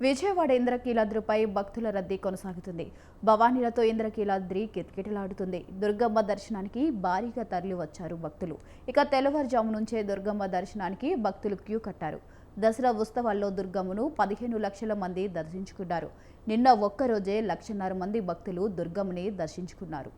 విజయవాడ ఇంద్రకీలాద్రిపై భక్తుల రద్దీ కొనసాగుతుంది. భవానీలతో ఇంద్రకీలాద్రి కిటకిటలాడుతుంది. దుర్గమ్మ దర్శనానికి భారీగా తరలి వచ్చారు భక్తులు. ఇక తెల్లవారుజాము నుంచే దుర్గమ్మ దర్శనానికి భక్తులు క్యూ కట్టారు. దసరా ఉత్సవాల్లో దుర్గమ్మను 15 లక్షల మంది దర్శించుకున్నారు. నిన్న ఒక్కరోజే 1.5 మంది భక్తులు దుర్గమ్మని దర్శించుకున్నారు.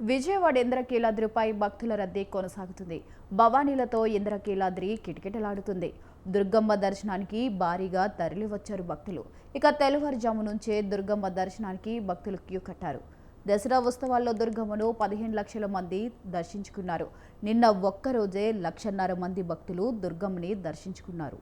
విజయవాడ ఇంద్రకీలాద్రిపై భక్తుల రద్దీ కొనసాగుతుంది. భవానీలతో ఇంద్రకీలాద్రి కిటకిటలాడుతుంది. దుర్గమ్మ దర్శనానికి భారీగా తరలివచ్చారు భక్తులు. ఇక తెల్లవారుజాము నుంచే దుర్గమ్మ దర్శనానికి భక్తులు క్యూ కట్టారు. దసరా ఉత్సవాల్లో దుర్గమ్మను 15 లక్షల మంది దర్శించుకున్నారు. నిన్న ఒక్కరోజే 1.5 మంది భక్తులు దుర్గమ్మని దర్శించుకున్నారు.